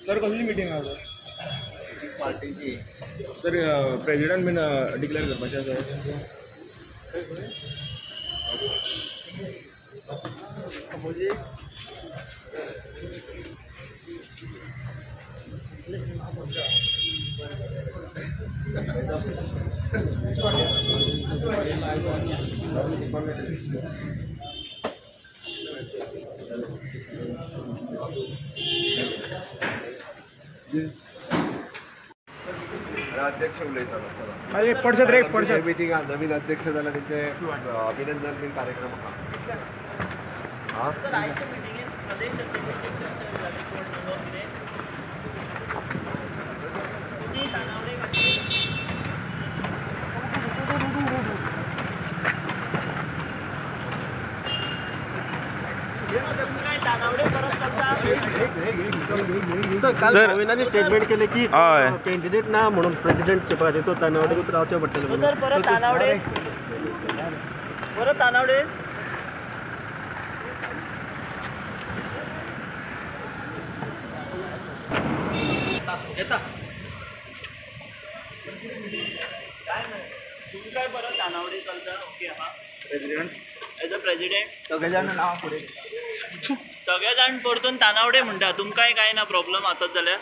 sir कसली meeting आहा पार्टीची सर प्रेसिडेंट बीन डिक्लेअर करपाचें आसा म्हणजे अध्यक्ष उलयतालो एक पडशे रे एक पडशे मिटिंगा नवीन अध्यक्ष जाला तेंचे अभिनंदन बीन कार्यक्रम आहा सर नवीन स्टेटमेंट केले की कॅन्डिडेट ना म्हणून प्रेसिडेंटचे पदाचो तानावडेच रावचे पडटले परत तानावडे येता काय परत तानावडे चलता ओके हा प्रेसिडेंट एज अ प्रेसिडेंट सगळे जाण नांव फुडें सगळे जाण परतून तानावडे म्हणटा तुमकांय काय ना प्रॉब्लम आसत जाल्यार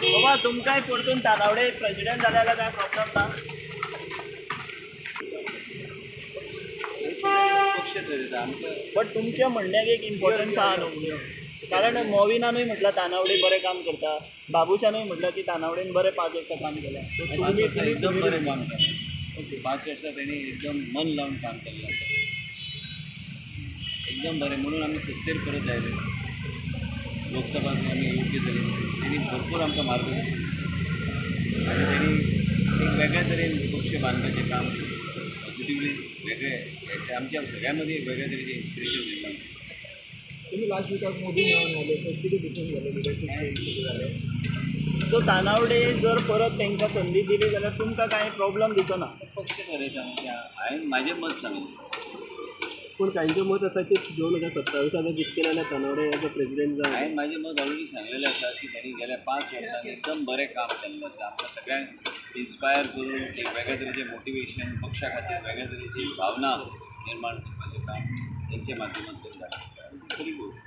बाबा तुमकांय परतून तानावडे प्रेसिडेंट जाल्यार काय प्रॉब्लम ना बट तुमच्या म्हणण्याक एक इम्पॉर्टन्स आहा न्हू कारण मोविनानूय म्हटलं तानावडे बरें काम करता बाबूशानूय म्हटलं की तानावडेन बरें 5 वर्सां काम केलें एकदम बरें काम केलें ओके 5 वर्सां तेणी एकदम मन लावून काम केल्लें आसा एकदम बरें म्हणून आमी सत्तेर परत आयले लोकसभाक आमी योग्य तरेन तेणी भरपूर आमकां मार्गदर्शन आनी तेणी एक वेगळ्या तरेन पक्ष बांदपाचें काम पॉझिटिवली वेगळे आमच्या सगळ्यां मदीं एक वेगळ्या तरेचें इन्स्पिरेशन निर्माण तुम्ही लास्ट विकाक मोदी मेळून आले तर किती डिफरन्स झाले लिडरशीप झाले सो तानावडे जर परत तांकां संदी दिली जाल्यार तुमकां कांय प्रॉब्लम दिसना पक्ष बरें हांवें म्हाजें मत सांगलें पूण कांयचें मत आसा की 2027 जितके जाल्यार तानावडे एज अ प्रेसिडेंट जाय हांवें म्हाजें मत ऑलरेडी सांगलेलें आसा की तांणी गेल्या 5 वर्सांनी एकदम बरें काम केल्लें आसा आमकां सगळ्यांक इन्स्पायर करून एक वेगळ्या तरेचें मोटिवेशन पक्षा खातीर वेगळ्या तरेची भावना निर्माण करपाचें काम तेंच्या माध्यमांतल्यान जालें आसा बरी गोश्ट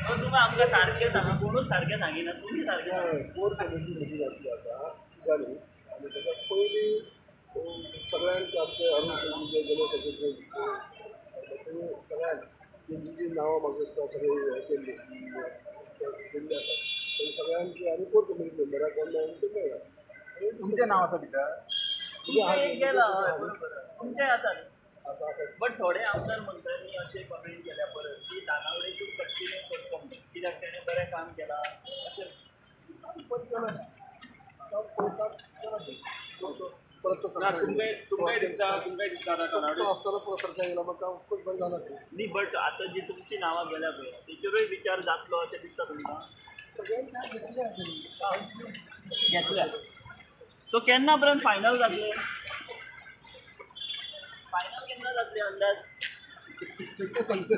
तुम्ही आमकां सारकें सांगा कोणूच सारकें सांगिना तुमी सारकें सांगा कोर कमिटी मिटींग आसली आतां जाली आनी ताच्या पयलीं सगळ्यांक आमचे अरुण सिंग जनरल सेक्रेटरी सगळ्यांक तेंची जी नांवां म्हाका दिसता सगळीं हें केल्ली दिल्ली आसा ते सगळ्यांक आनी कोर कमिटी मेंबराक कोण मेळून ते मेळ्ळा तुमचें नांव आसा भितर तुमचें आसा आसा आसा बट थोडे आमदार मंत्र्यांनी अशें कमेंट केल्या परत की तानावडेकूच कंटिन्यू करचो म्हणून कित्याक तेणें बरें काम केलां अशें तुमकांय दिसता तानावडे आसतना परत सरकार येयला म्हाका खूब बरें जालां तें न्ही बट आतां जी तुमची नांवां गेल्या पळय तेचेरूय विचार जातलो अशें दिसता तुमकां सगळ्यांक घेतलें आसली घेतल्या सो केन्ना पर्यंत फायनल जातले फायनल केन्ना जातले अंदाज ते सांगता